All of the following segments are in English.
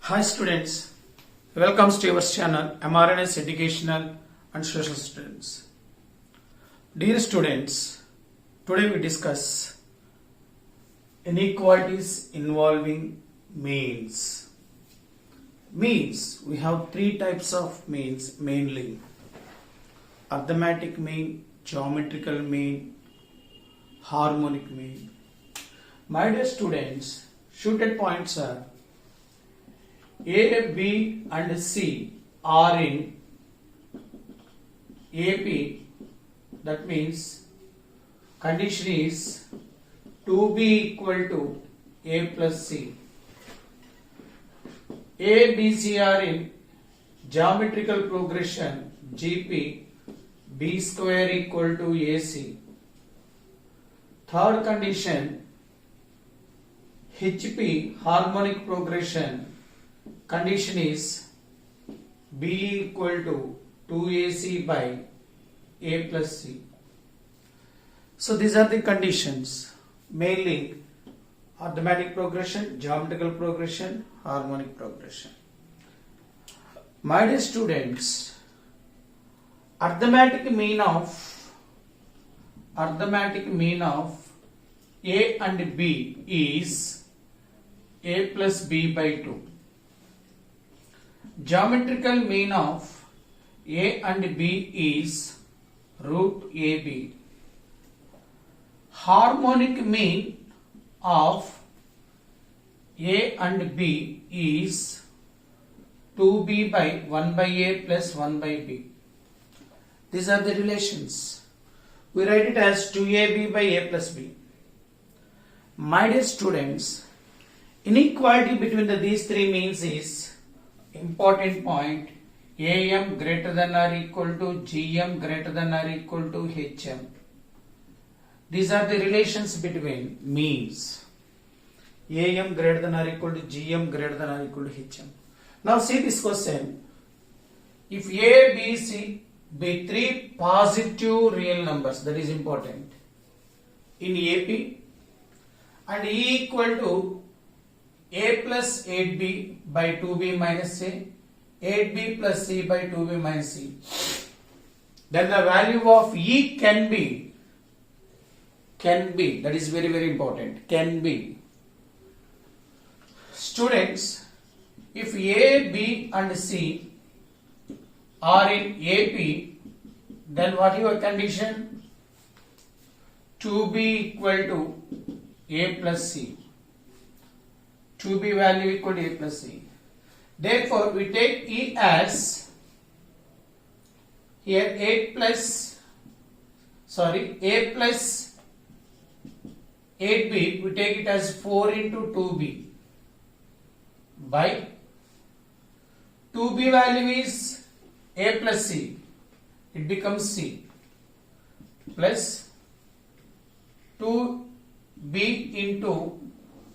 Hi students, welcome to your channel MRNS Educational and Social Students. Dear students, today we discuss inequalities involving means. Means, we have three types of means mainly: arithmetic mean, geometrical mean, harmonic mean. My dear students, shooted points are A, B and C are in AP, that means condition is 2B equal to A plus C. A, B, C are in geometrical progression GP, B square equal to AC. Third condition, HP harmonic progression, condition is B equal to 2AC by A plus C. So these are the conditions, mainly arithmetic progression, geometrical progression, harmonic progression. My dear students, arithmetic mean of A and B is A plus B by 2. Geometrical mean of A and B is root AB. Harmonic mean of A and B is 2B by 1 by A plus 1 by B. These are the relations. We write it as 2AB by A plus B. My dear students, inequality between these three means is important point: AM greater than or equal to GM greater than or equal to HM. These are the relations between means. AM greater than or equal to GM greater than or equal to HM. Now see this question. If A, B, C be three positive real numbers, that is important, in AP, and E equal to A plus 8B by 2B minus A, 8B plus C by 2B minus C, then the value of E can be, that is very very important, can be. Students, if A, B and C are in AP, then what is your condition? 2B equal to A plus C. 2B value equal to A plus C. Therefore, we take E as here A plus 8B, we take it as 4 into 2B by 2B value is A plus C, it becomes C, plus 2B into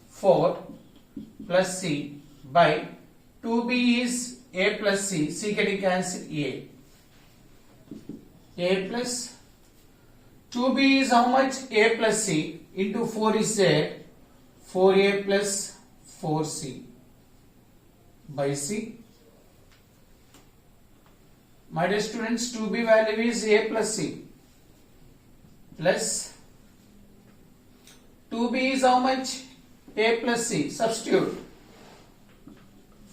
4 plus C by 2B is A plus C, C getting cancelled, A plus 2B is how much? A plus C into 4 is there, 4A plus 4C by C. My dear students, 2B value is A plus C plus 2B is how much? A plus C, substitute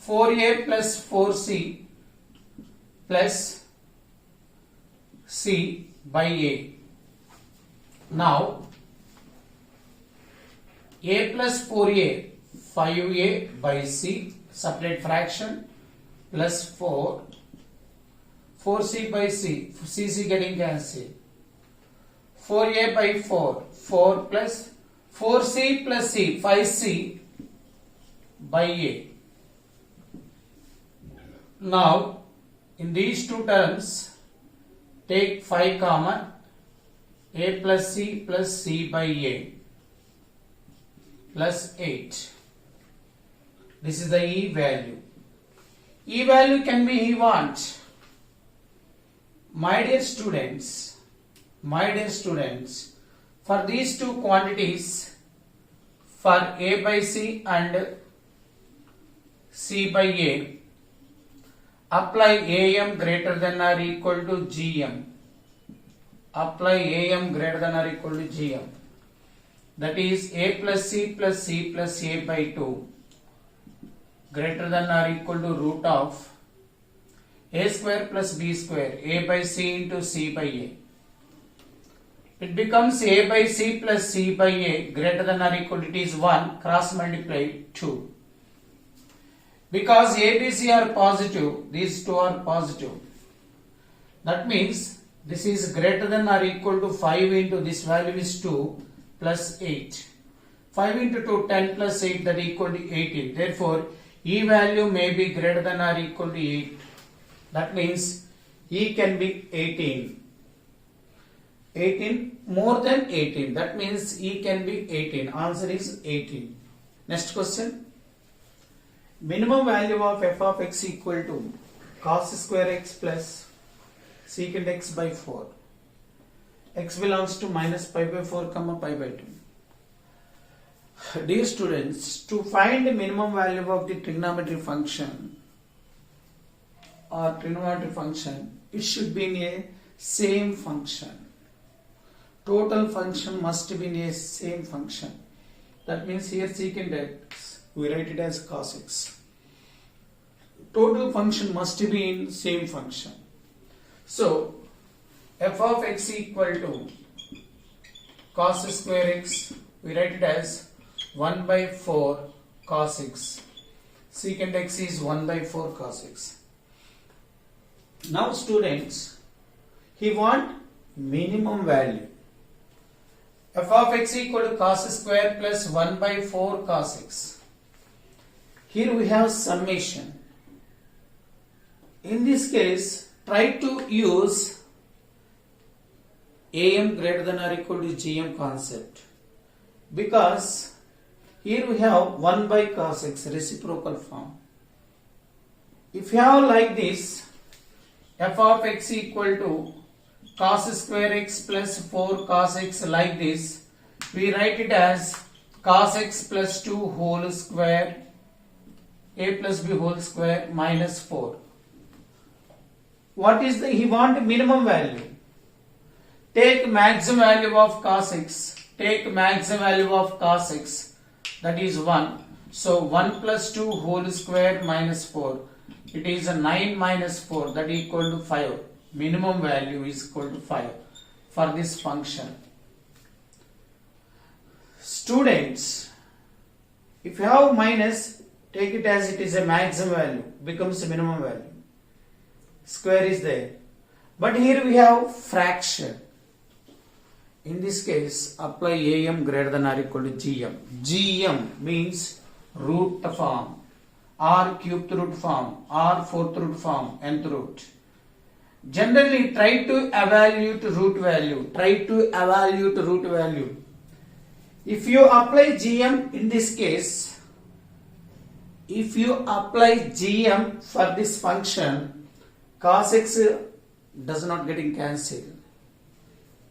4A plus 4C plus C by A. Now A plus 4A, 5A by C, separate fraction, plus 4C by C, CC getting cancelled, 4A by 4 plus 4C plus C, 5C by A. Now, in these two terms, take 5 common, A plus C by A plus 8. This is the E value. E value can be E want. My dear students, for these two quantities, for A by C and C by A. Apply AM greater than or equal to GM. Apply AM greater than or equal to GM. That is A plus C plus C plus A by 2 greater than or equal to root of A square plus B square, A by C into C by A. It becomes A by C plus C by A greater than or equal to, it is 1, cross multiply 2. Because A, B, C are positive, these two are positive. That means this is greater than or equal to 5 into this value is 2 plus 8. 5 into 2, 10 plus 8, that equal to 18. Therefore, E value may be greater than or equal to 8. That means E can be 18. 18 more than 18. That means E can be 18. Answer is 18. Next question. Minimum value of f of x equal to cos square x plus secant x by 4. X belongs to minus pi by 4 comma pi by 2. Dear students, to find the minimum value of the trigonometry function or trigonometry function, it should be in a same function. Total function must be in a same function. That means here secant x, we write it as cos x. Total function must be in same function. So, f of x equal to cos square x, we write it as 1 by 4 cos x. Secant x is 1 by 4 cos x. Now students, he want minimum value. F of x equal to cos square plus 1 by 4 cos x. Here we have summation. In this case, try to use AM greater than or equal to GM concept. Because here we have 1 by cos x, reciprocal form. If you have like this, f of x equal to cos square x plus 4 cos x like this, we write it as cos x plus 2 whole square a plus b whole square minus 4. What is the, he want minimum value. Take maximum value of cos x. Take maximum value of cos x. That is 1. So 1 plus 2 whole square minus 4. It is a 9 minus 4, that equal to 5. Minimum value is equal to 5 for this function. Students, if you have minus, take it as it is a maximum value, becomes a minimum value. Square is there. But here we have fraction. In this case, apply AM greater than or equal to GM. GM means root form, or cubed root form, or fourth root form, nth root. Generally, try to evaluate root value. Try to evaluate root value. If you apply GM in this case, if you apply GM for this function, cos x does not getting cancelled.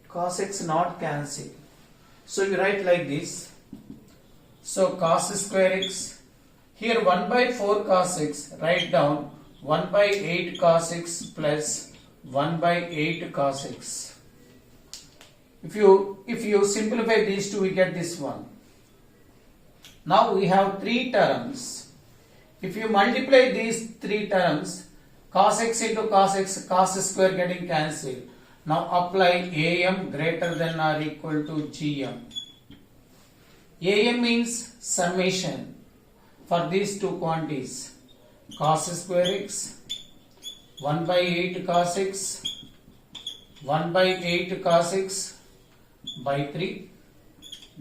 Cos x not cancelled. So you write like this. So cos square x, here 1 by 4 cos x, write down 1 by 8 cos x plus 1 by 8 cos x. If you simplify these two, we get this one. Now we have 3 terms. If you multiply these 3 terms, cos x into cos x, cos square getting cancelled. Now apply AM greater than or equal to GM. AM means summation for these two quantities. Cos square x, 1 by 8 cos x, 1 by 8 cos x by 3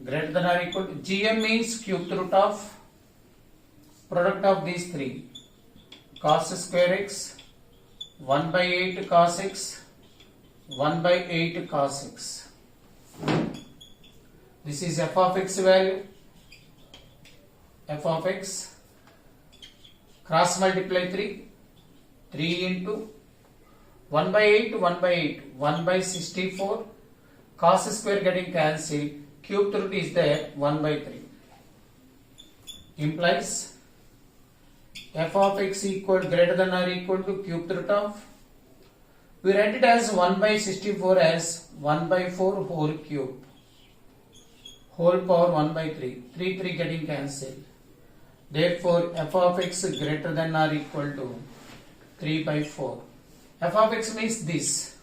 greater than or equal to GM means cubed root of product of these 3. Cos square x, 1 by 8 cos x, 1 by 8 cos x. This is f of x value. F of x, cross multiply 3. 3 into 1 by 8, 1 by 8, 1 by 64. Cos square getting cancelled. Cubed root is there, 1 by 3. Implies f of x equal greater than or equal to cube root of, we write it as 1 by 64 as 1 by 4 whole cube, whole power 1 by 3, 3 getting cancelled. Therefore, f of x greater than or equal to 3 by 4. F of x means this.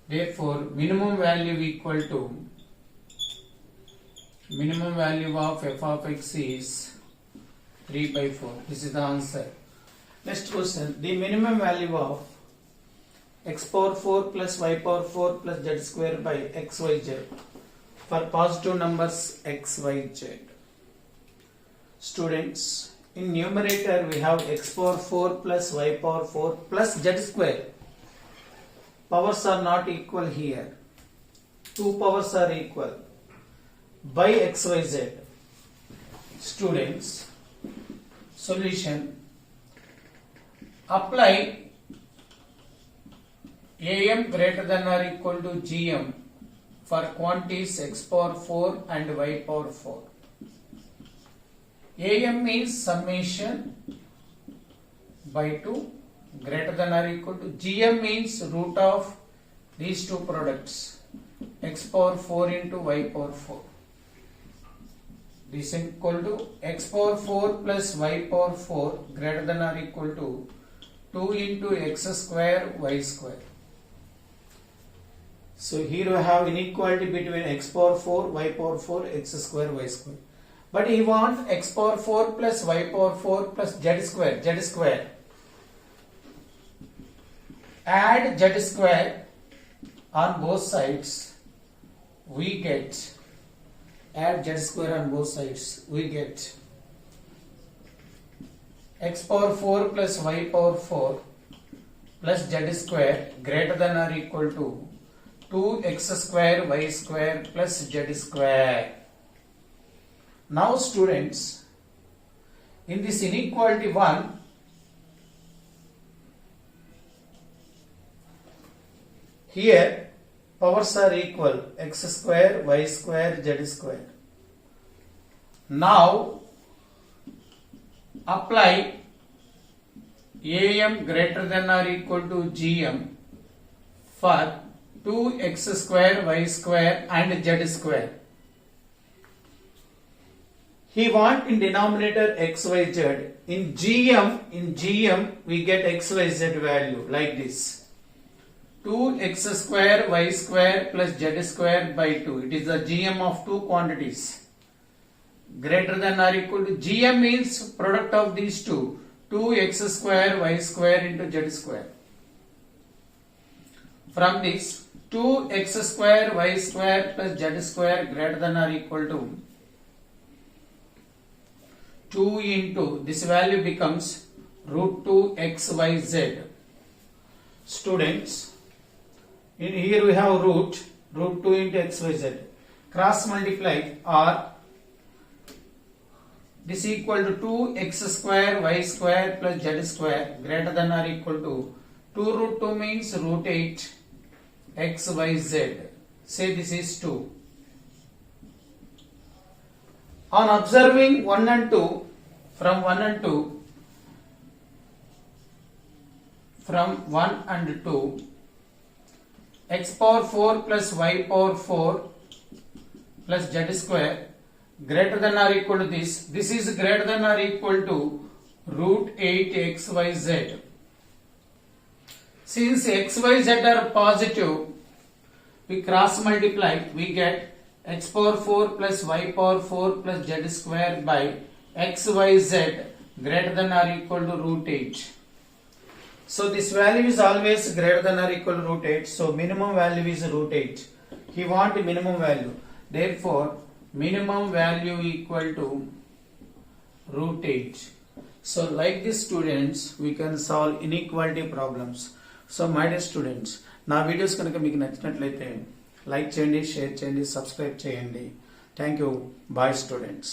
Therefore, minimum value equal to, minimum value of f of x is 3 by 4. This is the answer. Next question. The minimum value of x power 4 plus y power 4 plus z square by xyz for positive numbers xyz. Students, in numerator we have x power 4 plus y power 4 plus z square. Powers are not equal here. Two powers are equal. By xyz. Students, solution. Apply am greater than or equal to gm for quantities x power 4 and y power 4. Am means summation by 2 greater than or equal to, gm means root of these two products, x power 4 into y power 4. This is equal to x power 4 plus y power 4 greater than or equal to 2 into x square y square. So here we have inequality between x power 4, y power 4, x square, y square. But he wants x power 4 plus y power 4 plus z square. Add z square on both sides. We get, add z square on both sides. We get x power 4 plus y power 4 plus z square greater than or equal to 2x square y square plus z square. Now students, in this inequality 1, here powers are equal, x square, y square, z square. Now apply am greater than or equal to gm for 2x square, y square and z square. He want in denominator xyz. In gm we get xyz value like this. 2x square y square plus z square by 2. It is the gm of two quantities. Greater than or equal to, gm means product of these two. 2x square y square into z square. From this, 2x square y square plus z square greater than or equal to 2 into, this value becomes root 2 xyz. Students, in here we have root 2 into xyz. Cross multiply, or this equal to 2x square y square plus z square greater than or equal to 2 root 2 means root 8 xyz. Say this is 2. On observing 1 and 2, from 1 and 2, x power 4 plus y power 4 plus z square greater than or equal to this. This is greater than or equal to root 8 xyz. Since xyz are positive, we cross multiply, we get x power 4 plus y power 4 plus z square by xyz greater than or equal to root 8. So this value is always greater than or equal to root 8. So minimum value is root 8. He want minimum value. Therefore, minimum value equal to root 8. So like this students, we can solve inequality problems. So my dear students, నా videos కనుక మీకు నచ్చినట్లయితే like చేయండి, share చేయండి, subscribe చేయండి. Thank you. Bye students.